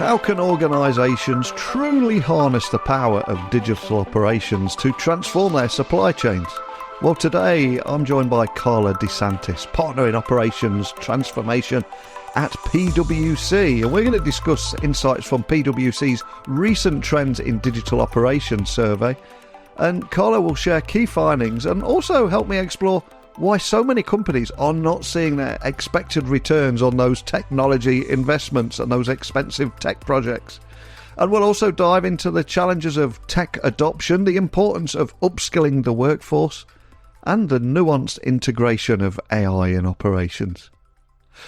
How can organisations truly harness the power of digital operations to transform their supply chains? Well, today I'm joined by Carla DeSantis, Partner in Operations Transformation at PwC, and we're going to discuss insights from PwC's recent Trends in Digital Operations survey. And Carla will share key findings and also help me explore why so many companies are not seeing their expected returns on those technology investments and those expensive tech projects. And we'll also dive into the challenges of tech adoption, the importance of upskilling the workforce, and the nuanced integration of AI in operations.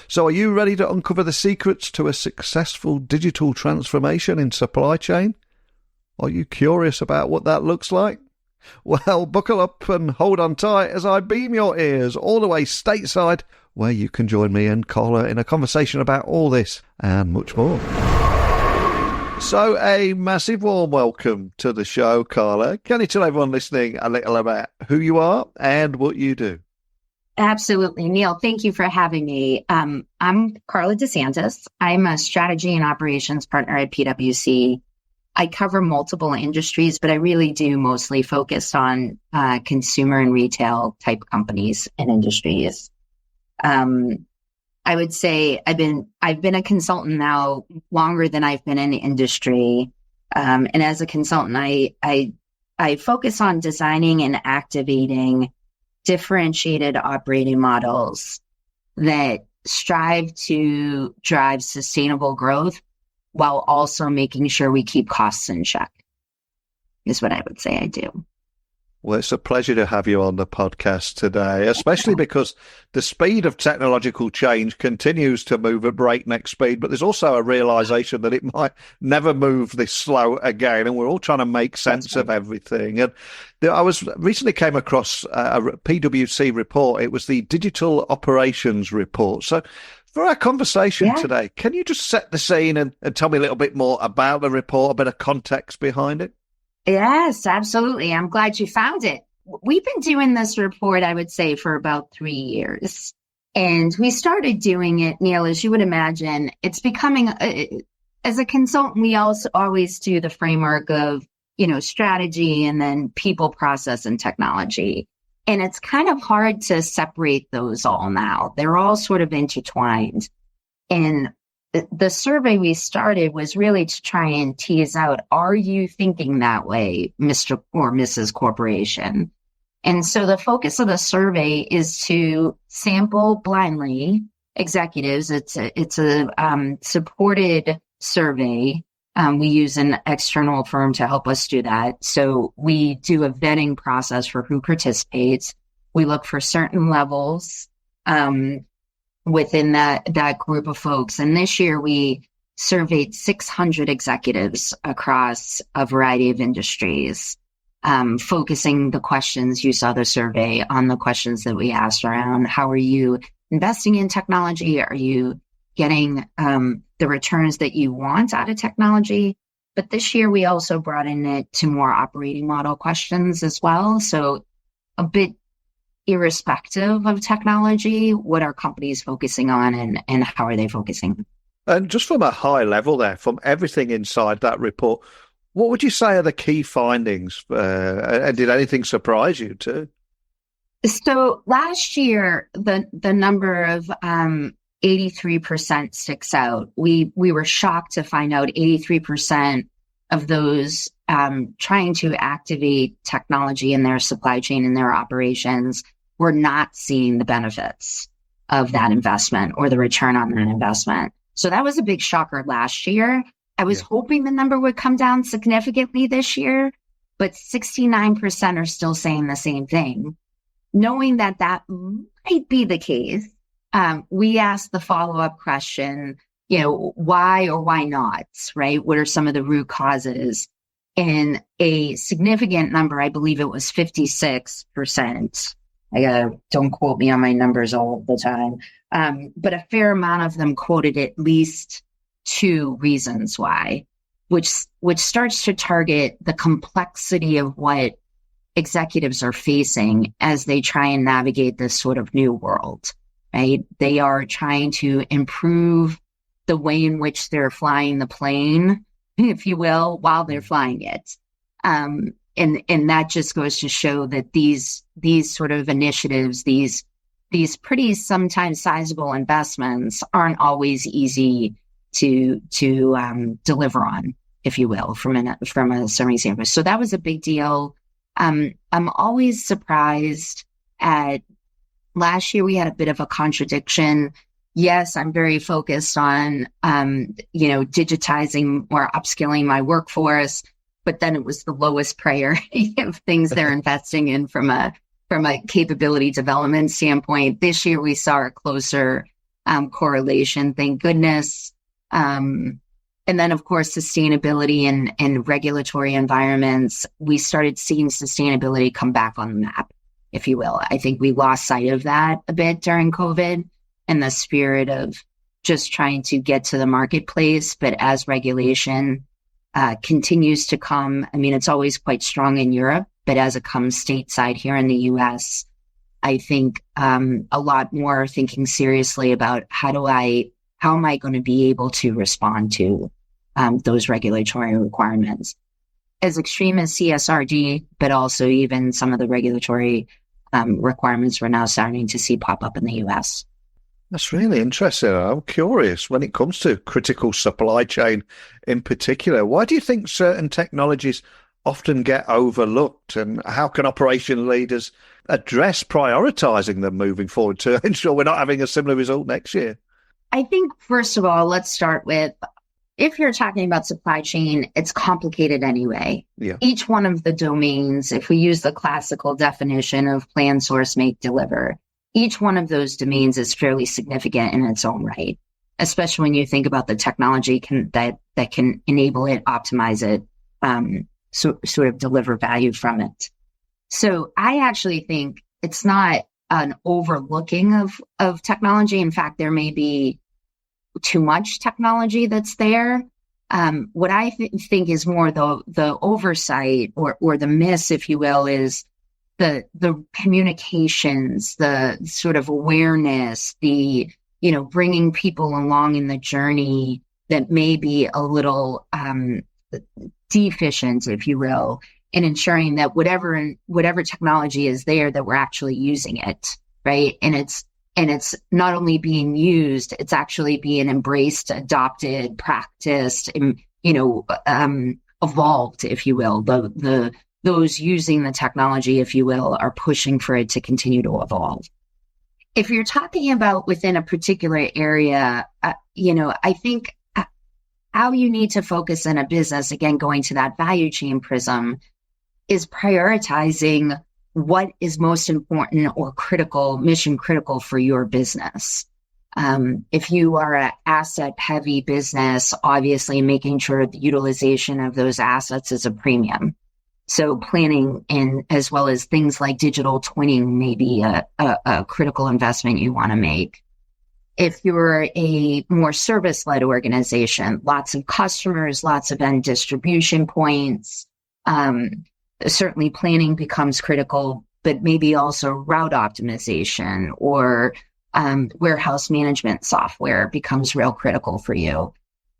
So are you ready to uncover the secrets to a successful digital transformation in supply chain? Are you curious about what that looks like? Well, buckle up and hold on tight as I beam your ears all the way stateside, where you can join me and Carla in a conversation about all this and much more. So a massive warm welcome to the show, Carla. Can you tell everyone listening a little about who you are and what you do? Absolutely, Neil. Thank you for having me. I'm Carla DeSantis. I'm a strategy and operations partner at PwC. I cover multiple industries, but I really do mostly focus on consumer and retail type companies and industries. I would say I've been a consultant now longer than I've been in the industry. And as a consultant, I focus on designing and activating differentiated operating models that strive to drive sustainable growth while also making sure we keep costs in check, is what I would say I do. Well, it's a pleasure to have you on the podcast today, especially because the speed of technological change continues to move at breakneck speed, but there's also a realization that it might never move this slow again, and we're all trying to make sense of everything. And I recently came across a PwC report. It was the Digital Operations Report. So for our conversation today, can you just set the scene and tell me a little bit more about the report, a bit of context behind it? Yes, absolutely. I'm glad you found it. We've been doing this report, I would say, for about 3 years. And we started doing it, Neil, as you would imagine, it's becoming, as a consultant, we also always do the framework of, strategy and then people, process, and technology. And it's kind of hard to separate those all now. They're all sort of intertwined. And the survey we started was really to try and tease out, are you thinking that way, Mr. or Mrs. Corporation? And so the focus of the survey is to sample blindly executives. It's a supported survey. We use an external firm to help us do that. So we do a vetting process for who participates. We look for certain levels within that group of folks. And this year we surveyed 600 executives across a variety of industries, focusing the questions, you saw the survey, on the questions that we asked around how are you investing in technology? Are you getting the returns that you want out of technology? But this year we also brought in it to more operating model questions as well. So a bit irrespective of technology, what are companies focusing on and how are they focusing? And just from a high level there, from everything inside that report, what would you say are the key findings? And did anything surprise you too? So last year, the number of 83% sticks out. We were shocked to find out 83% of those trying to activate technology in their supply chain and their operations were not seeing the benefits of that investment or the return on that investment. So that was a big shocker last year. I was hoping the number would come down significantly this year, but 69% are still saying the same thing. Knowing that might be the case, we asked the follow-up question, why or why not, right? What are some of the root causes? And a significant number, I believe it was 56%. Don't quote me on my numbers all the time. But a fair amount of them quoted at least 2 reasons why, which starts to target the complexity of what executives are facing as they try and navigate this sort of new world, right? They are trying to improve the way in which they're flying the plane, if you will, while they're flying it. And that just goes to show that these sort of initiatives, these pretty sometimes sizable investments aren't always easy to deliver on, if you will, from a certain standpoint. So that was a big deal. I'm always surprised at last year we had a bit of a contradiction. Yes, I'm very focused on digitizing or upskilling my workforce, but then it was the lowest priority of things they're investing in from a capability development standpoint. This year we saw a closer correlation, thank goodness. And then, of course, sustainability and regulatory environments, we started seeing sustainability come back on the map, if you will. I think we lost sight of that a bit during COVID in the spirit of just trying to get to the marketplace. But as regulation continues to come, I mean, it's always quite strong in Europe, but as it comes stateside here in the US, I think a lot more thinking seriously about how am I going to be able to respond to those regulatory requirements, as extreme as CSRD, but also even some of the regulatory requirements we're now starting to see pop up in the US. That's really interesting. I'm curious when it comes to critical supply chain in particular. Why do you think certain technologies often get overlooked, and how can operation leaders address prioritizing them moving forward to ensure we're not having a similar result next year? I think, first of all, let's start with, if you're talking about supply chain, it's complicated anyway. Yeah. Each one of the domains, if we use the classical definition of plan, source, make, deliver, each one of those domains is fairly significant in its own right, especially when you think about the technology that can enable it, optimize it, sort of deliver value from it. So I actually think it's not an overlooking of technology. In fact, there may be too much technology that's there. What I think is more the oversight or the miss, if you will, is the communications, the sort of awareness, the bringing people along in the journey that may be a little deficient, if you will, in ensuring that whatever technology is there, that we're actually using it, right? And it's not only being used, it's actually being embraced, adopted, practiced, and, evolved, if you will. Those using the technology, if you will, are pushing for it to continue to evolve. If you're talking about within a particular area, I think how you need to focus in a business, again, going to that value chain prism, is prioritizing what is most important or critical, mission critical for your business. If you are an asset heavy business, obviously making sure the utilization of those assets is a premium. So planning as well as things like digital twinning may be a critical investment you want to make. If you're a more service-led organization, lots of customers, lots of end distribution points, certainly planning becomes critical, but maybe also route optimization or warehouse management software becomes real critical for you.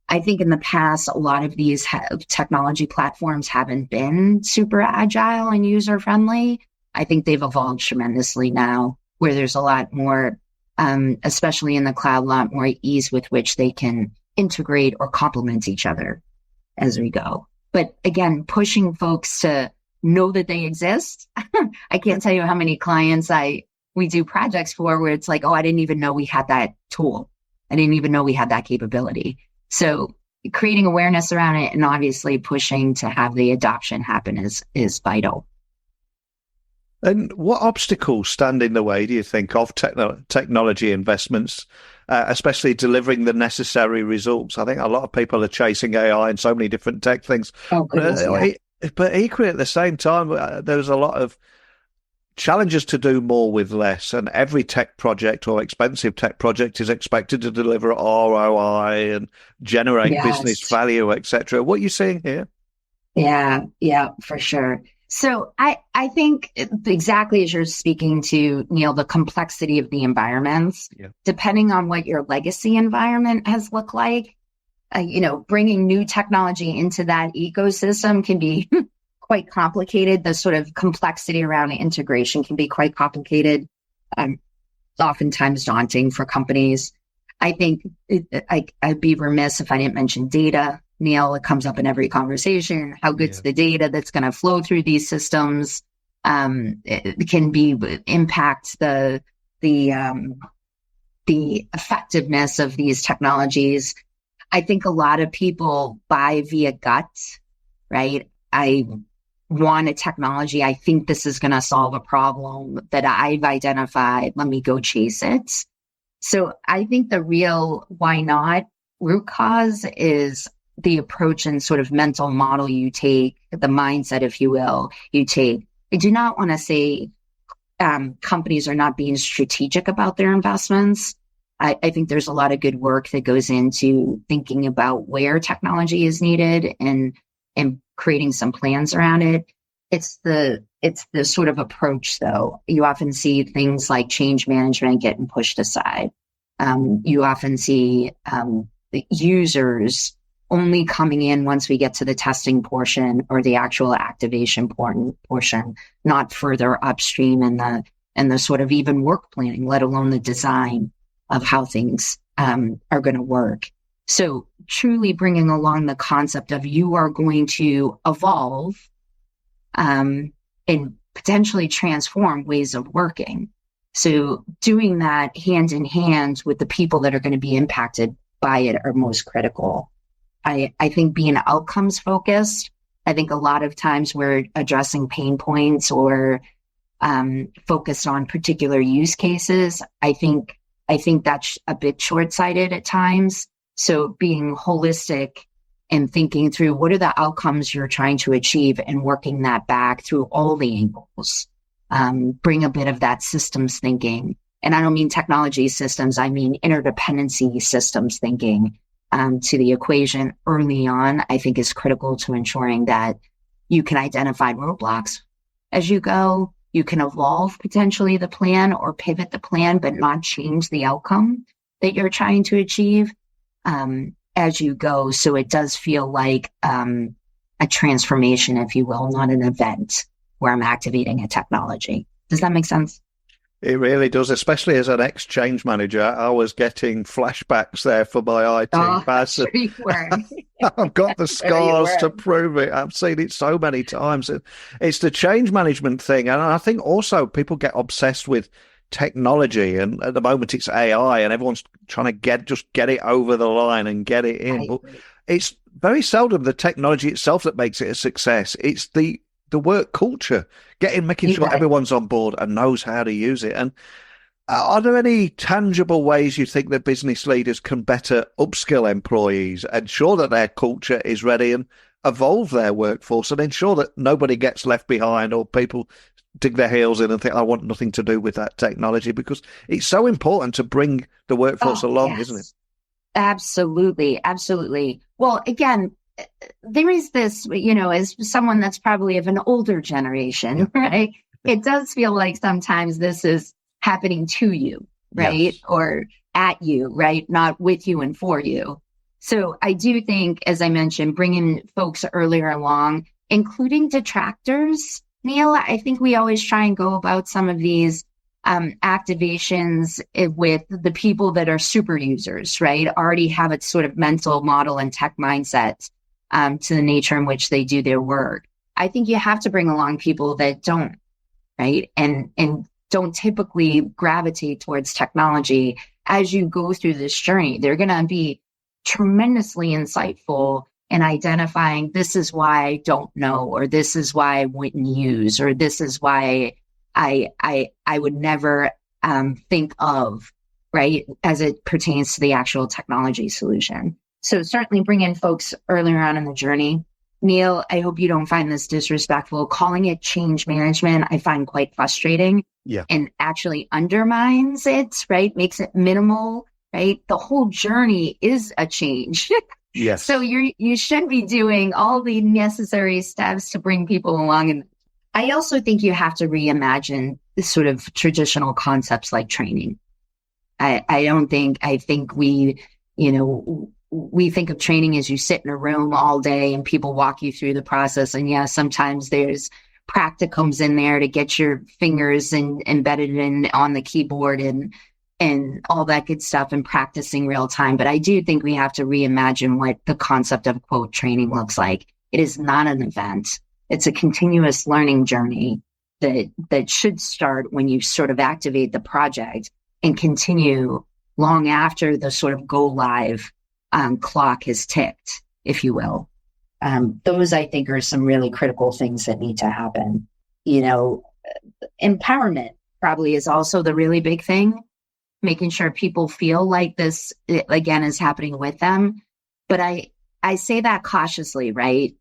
I think in the past, a lot of these technology platforms haven't been super agile and user-friendly. I think they've evolved tremendously now, where there's a lot more, especially in the cloud, a lot more ease with which they can integrate or complement each other as we go. But again, pushing folks to know that they exist. I can't tell you how many clients we do projects for where it's like, oh, I didn't even know we had that tool. I didn't even know we had that capability. So creating awareness around it and obviously pushing to have the adoption happen is vital. And what obstacles stand in the way, do you think, of technology investments, especially delivering the necessary results? I think a lot of people are chasing AI and so many different tech things. Oh, goodness, yeah. But equally at the same time, there's a lot of challenges to do more with less, and every tech project or expensive tech project is expected to deliver ROI and generate business value, etc. What are you seeing here? Yeah, for sure. So I think exactly as you're speaking to, Neil, the complexity of the environments, depending on what your legacy environment has looked like, bringing new technology into that ecosystem can be quite complicated. The sort of complexity around integration can be quite complicated, oftentimes daunting for companies. I think I'd be remiss if I didn't mention data. Neil, it comes up in every conversation. How good's the data that's going to flow through these systems? It can impact the effectiveness of these technologies. I think a lot of people buy via gut, right? I want a technology. I think this is going to solve a problem that I've identified. Let me go chase it. So I think the real why not root cause is the approach and sort of mental model you take, the mindset, if you will, you take. I do not want to say companies are not being strategic about their investments. I think there's a lot of good work that goes into thinking about where technology is needed and creating some plans around it. It's the sort of approach, though. You often see things like change management getting pushed aside. You often see the users only coming in once we get to the testing portion or the actual activation portion, not further upstream in the sort of even work planning, let alone the design of how things are going to work. So truly bringing along the concept of you are going to evolve and potentially transform ways of working. So doing that hand in hand with the people that are going to be impacted by it are most critical. I think being outcomes focused, I think a lot of times we're addressing pain points or focused on particular use cases. I think that's a bit short-sighted at times. So being holistic and thinking through what are the outcomes you're trying to achieve and working that back through all the angles. Bring a bit of that systems thinking. And I don't mean technology systems, I mean interdependency systems thinking to the equation early on, I think is critical to ensuring that you can identify roadblocks as you go. You can evolve potentially the plan or pivot the plan, but not change the outcome that you're trying to achieve as you go. So it does feel like a transformation, if you will, not an event where I'm activating a technology. Does that make sense? It really does, especially as an ex-change manager. I was getting flashbacks there for my IT past. Sure you were. I've got the scars to prove it. I've seen it so many times. It's the change management thing. And I think also people get obsessed with technology. And at the moment it's AI and everyone's trying to get it over the line and get it in. But it's very seldom the technology itself that makes it a success. It's the work culture, making sure everyone's on board and knows how to use it. And are there any tangible ways you think that business leaders can better upskill employees, ensure that their culture is ready and evolve their workforce and ensure that nobody gets left behind or people dig their heels in and think, I want nothing to do with that technology? Because it's so important to bring the workforce along, isn't it? Absolutely. Absolutely. Well, again, there is this, as someone that's probably of an older generation, right? It does feel like sometimes this is happening to you, right? Yes. Or at you, right? Not with you and for you. So I do think, as I mentioned, bringing folks earlier along, including detractors, Neil, I think we always try and go about some of these activations with the people that are super users, right? Already have a sort of mental model and tech mindset to the nature in which they do their work. I think you have to bring along people that don't, right? And don't typically gravitate towards technology as you go through this journey. They're going to be tremendously insightful in identifying this is why I don't know, or this is why I wouldn't use, or this is why I would never think of, right, as it pertains to the actual technology solution. So certainly bring in folks earlier on in the journey. Neil, I hope you don't find this disrespectful. Calling it change management, I find quite frustrating and actually undermines it, right? Makes it minimal, right? The whole journey is a change. Yes. So you should be doing all the necessary steps to bring people along I also think you have to reimagine the sort of traditional concepts like training. I think we think of training as you sit in a room all day and people walk you through the process. And yeah, sometimes there's practicums in there to get your fingers embedded in on the keyboard and all that good stuff and practicing real time. But I do think we have to reimagine what the concept of quote training looks like. It is not an event. It's a continuous learning journey that should start when you sort of activate the project and continue long after the sort of go live clock has ticked, if you will. Those, I think, are some really critical things that need to happen. Empowerment probably is also the really big thing, making sure people feel like this, again, is happening with them. But I say that cautiously, right?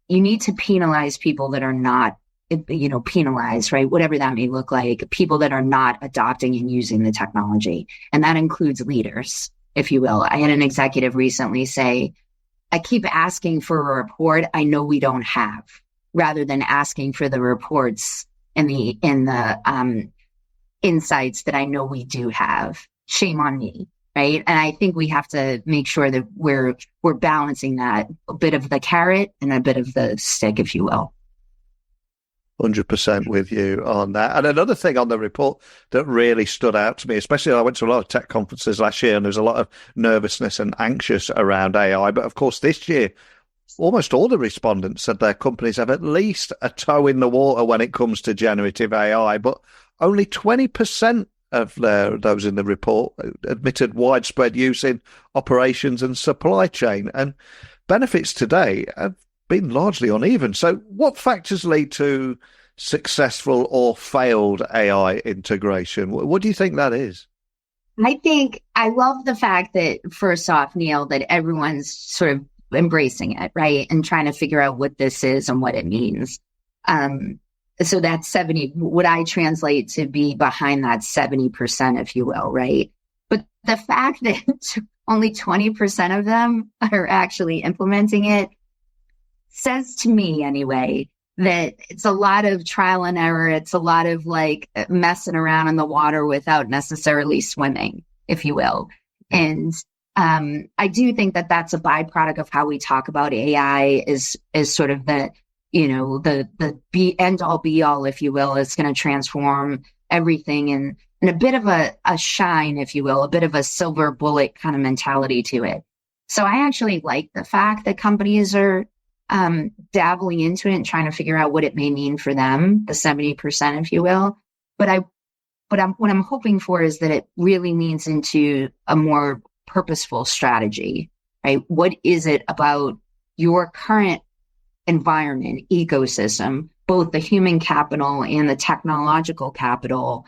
You need to penalize people that are not, penalized, right? Whatever that may look like, people that are not adopting and using the technology. And that includes leaders, if you will. I had an executive recently say, I keep asking for a report I know we don't have, rather than asking for the reports and the insights that I know we do have. Shame on me, right? And I think we have to make sure that we're balancing that, a bit of the carrot and a bit of the stick, if you will. 100% with you on that. And another thing on the report that really stood out to me, especially I went to a lot of tech conferences last year and there's a lot of nervousness and anxious around AI. But of course, this year, almost all the respondents said their companies have at least a toe in the water when it comes to generative AI, but only 20% of those in the report admitted widespread use in operations and supply chain. And benefits today have been largely uneven. So what factors lead to successful or failed AI integration? What do you think that is? I love the fact that, first off, Neil, that everyone's sort of embracing it, right? And trying to figure out what this is and what it means. So that's 70, what I translate to be behind that 70%, if you will, right? But the fact that only 20% of them are actually implementing it says to me anyway, that it's a lot of trial and error. It's a lot of like messing around in the water without necessarily swimming, if you will. And I do think that that's a byproduct of how we talk about AI is sort of the end all be all, if you will. It's going to transform everything and a bit of a shine, if you will, a bit of a silver bullet kind of mentality to it. So I actually like the fact that companies are dabbling into it and trying to figure out what it may mean for them, the 70%, if you will. But what I'm hoping for is that it really leans into a more purposeful strategy, right? What is it about your current environment, ecosystem, both the human capital and the technological capital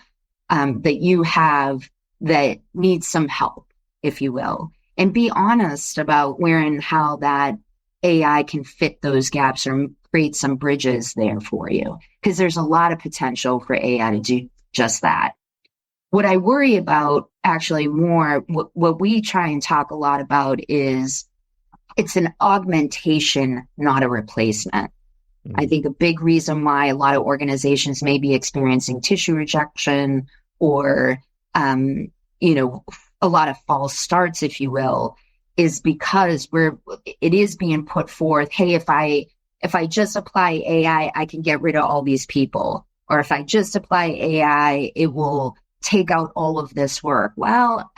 that you have that needs some help, if you will, and be honest about where and how that AI can fit those gaps or create some bridges there for you, because there's a lot of potential for AI to do just that. What I worry about actually more, what we try and talk a lot about is it's an augmentation, not a replacement. Mm-hmm. I think a big reason why a lot of organizations may be experiencing tissue rejection or, a lot of false starts, if you will, is because it is being put forth, hey, if I just apply AI, I can get rid of all these people. Or if I just apply AI, it will take out all of this work. Well,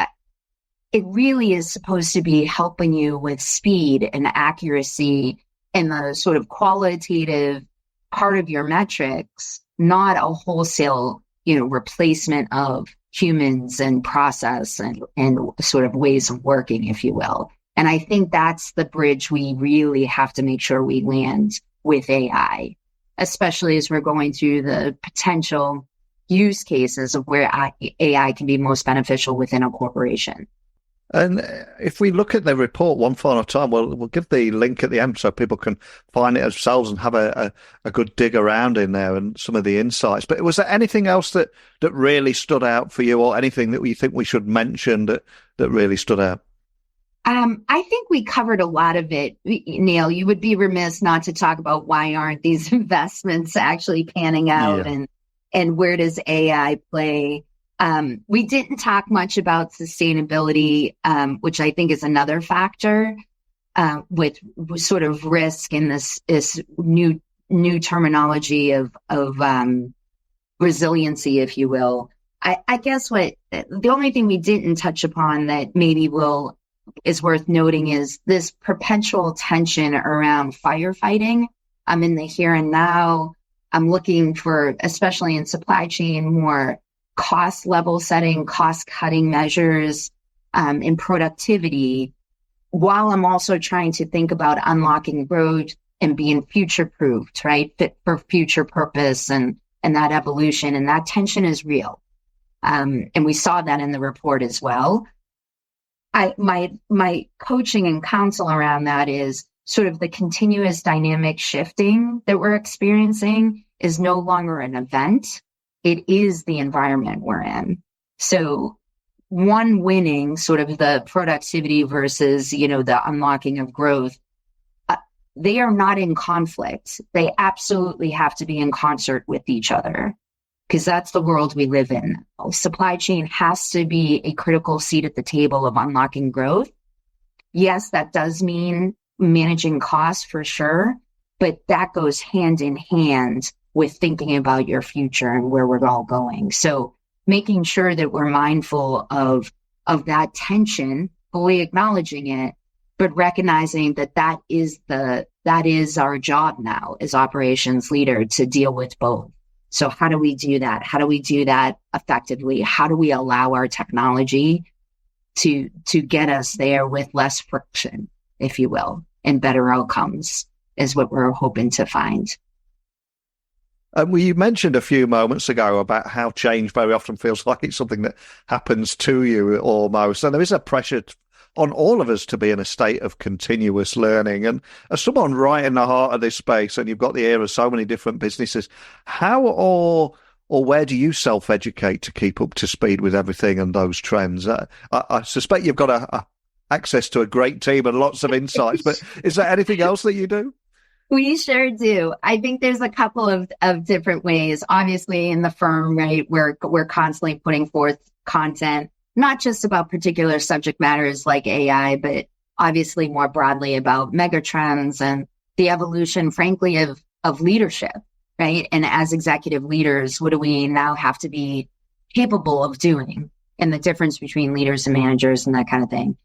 it really is supposed to be helping you with speed and accuracy and the sort of qualitative part of your metrics, not a wholesale, replacement of humans and process and sort of ways of working, if you will. And I think that's the bridge we really have to make sure we land with AI, especially as we're going through the potential use cases of where AI can be most beneficial within a corporation. And if we look at the report one final time, we'll give the link at the end so people can find it themselves and have a good dig around in there and some of the insights. But was there anything else that really stood out for you, or anything that you think we should mention that really stood out? I think we covered a lot of it, Neil. You would be remiss not to talk about why aren't these investments actually panning out, and where does AI play? We didn't talk much about sustainability, which I think is another factor with sort of risk in this new terminology of resiliency, if you will. I guess the only thing we didn't touch upon that maybe is worth noting is this perpetual tension around firefighting. I'm in the here and now. I'm looking for, especially in supply chain, more cost level setting, cost cutting measures in productivity, while I'm also trying to think about unlocking growth and being future proofed, right? Fit for future purpose and that evolution. And that tension is real. And we saw that in the report as well. My coaching and counsel around that is sort of the continuous dynamic shifting that we're experiencing is no longer an event. It is the environment we're in. So one winning sort of the productivity versus, the unlocking of growth, they are not in conflict. They absolutely have to be in concert with each other, because that's the world we live in. Supply chain has to be a critical seat at the table of unlocking growth. Yes, that does mean managing costs for sure, but that goes hand in hand with thinking about your future and where we're all going. So making sure that we're mindful of that tension, fully acknowledging it, but recognizing that is our job now as operations leader to deal with both. So how do we do that? How do we do that effectively? How do we allow our technology to get us there with less friction, if you will, and better outcomes is what we're hoping to find. Well, you mentioned a few moments ago about how change very often feels like it's something that happens to you almost. And there is a pressure on all of us to be in a state of continuous learning. And as someone right in the heart of this space, and you've got the ear of so many different businesses, how or where do you self-educate to keep up to speed with everything and those trends? I suspect you've got access to a great team and lots of insights, but is there anything else that you do? We sure do. I think there's a couple of different ways. Obviously, in the firm, right, we're constantly putting forth content, not just about particular subject matters like AI, but obviously more broadly about megatrends and the evolution, frankly, of leadership, right? And as executive leaders, what do we now have to be capable of doing, and the difference between leaders and managers and that kind of thing.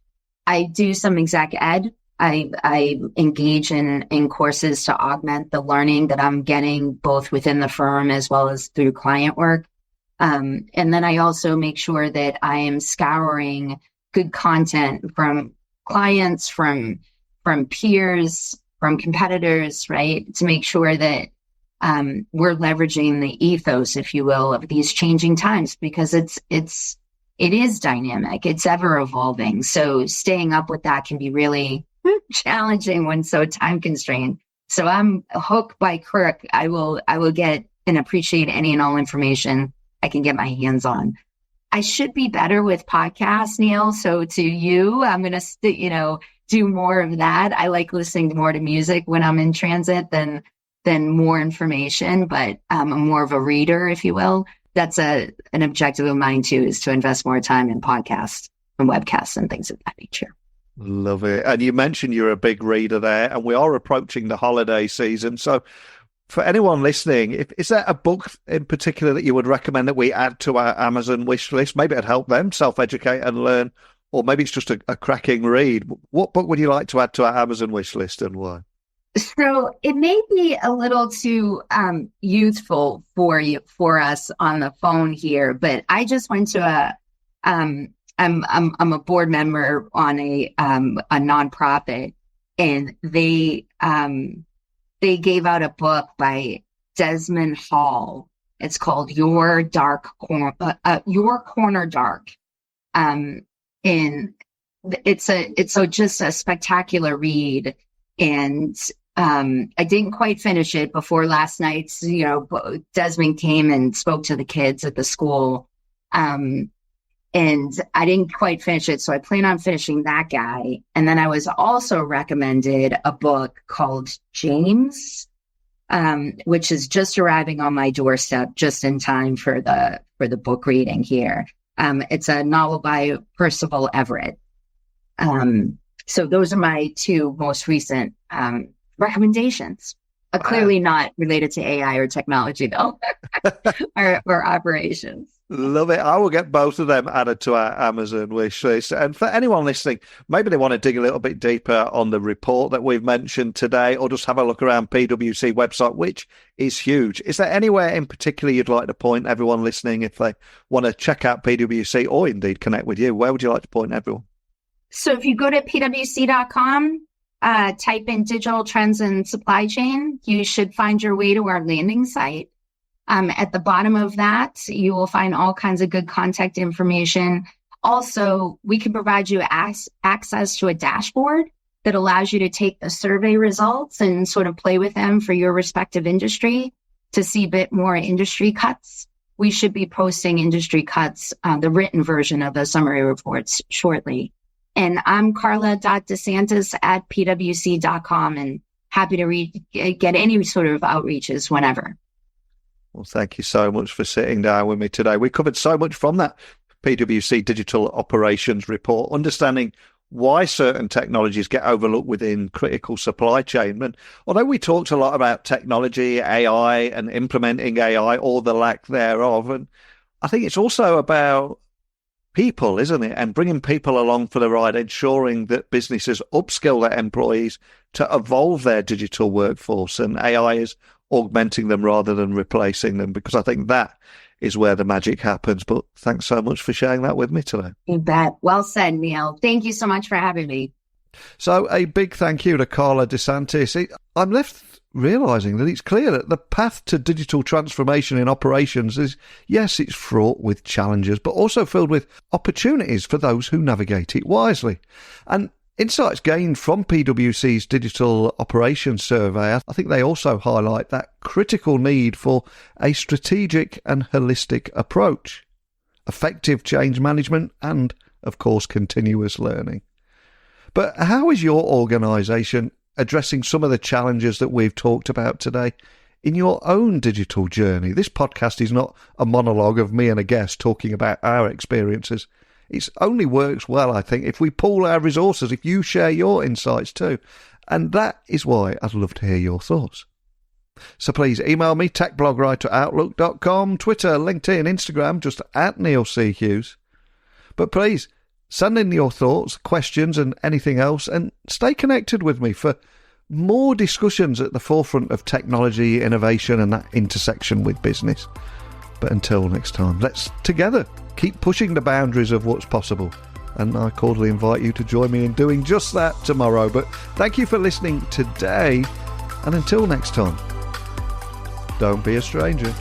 I do some exec ed. I engage in courses to augment the learning that I'm getting both within the firm as well as through client work. And then I also make sure that I am scouring good content from clients, from peers, from competitors, right? To make sure that we're leveraging the ethos, if you will, of these changing times, because it is dynamic. It's ever evolving. So staying up with that can be really challenging when so time constrained. So I'm hook by crook. I will get and appreciate any and all information I can get my hands on. I should be better with podcasts, Neil. So to you, I'm going to, do more of that. I like listening more to music when I'm in transit than more information, but I'm more of a reader, if you will. That's an objective of mine too, is to invest more time in podcasts and webcasts and things of that nature. Love it. And you mentioned you're a big reader there, and we are approaching the holiday season. So for anyone listening, is there a book in particular that you would recommend that we add to our Amazon wish list? Maybe it'd help them self-educate and learn, or maybe it's just a cracking read. What book would you like to add to our Amazon wish list, and why? So it may be a little too youthful for us on the phone here, but I just went to I'm a board member on a nonprofit, and they gave out a book by Desmond Hall. It's called Your Corner Dark, and it's just a spectacular read. And I didn't quite finish it before last night's. Desmond came and spoke to the kids at the school. And I didn't quite finish it, so I plan on finishing that guy. And then I was also recommended a book called James, which is just arriving on my doorstep just in time for the book reading here. It's a novel by Percival Everett. So those are my two most recent recommendations. Clearly not related to AI or technology, though, or operations. Love it. I will get both of them added to our Amazon wish list. And for anyone listening, maybe they want to dig a little bit deeper on the report that we've mentioned today, or just have a look around PwC website, which is huge. Is there anywhere in particular you'd like to point everyone listening if they want to check out PwC or indeed connect with you? Where would you like to point everyone? So if you go to PwC.com, type in digital trends and supply chain, you should find your way to our landing site. At the bottom of that, you will find all kinds of good contact information. Also, we can provide you access to a dashboard that allows you to take the survey results and sort of play with them for your respective industry to see a bit more industry cuts. We should be posting industry cuts, the written version of the summary reports shortly. And I'm Carla.DeSantis at PwC.com and happy to get any sort of outreaches whenever. Well, thank you so much for sitting down with me today. We covered so much from that PwC Digital Operations Report, understanding why certain technologies get overlooked within critical supply chain. And although we talked a lot about technology, AI, and implementing AI, or the lack thereof, and I think it's also about people, isn't it? And bringing people along for the ride, ensuring that businesses upskill their employees to evolve their digital workforce, and AI is augmenting them rather than replacing them, because I think that is where the magic happens. But thanks so much for sharing that with me today. You bet. Well said, Neil. Thank you so much for having me. So a big thank you to Carla DeSantis. I'm left realising that it's clear that the path to digital transformation in operations is, yes, it's fraught with challenges, but also filled with opportunities for those who navigate it wisely. And insights gained from PwC's Digital Operations Survey, I think they also highlight that critical need for a strategic and holistic approach, effective change management, and, of course, continuous learning. But how is your organisation addressing some of the challenges that we've talked about today in your own digital journey? This podcast is not a monologue of me and a guest talking about our experiences. It only works well, I think, if we pool our resources, if you share your insights too. And that is why I'd love to hear your thoughts. So please email me, techblogwriter@outlook.com, Twitter, LinkedIn, Instagram, just @NeilC.Hughes. But please, send in your thoughts, questions and anything else, and stay connected with me for more discussions at the forefront of technology, innovation and that intersection with business. But until next time, let's together keep pushing the boundaries of what's possible. And I cordially invite you to join me in doing just that tomorrow. But thank you for listening today. And until next time, don't be a stranger.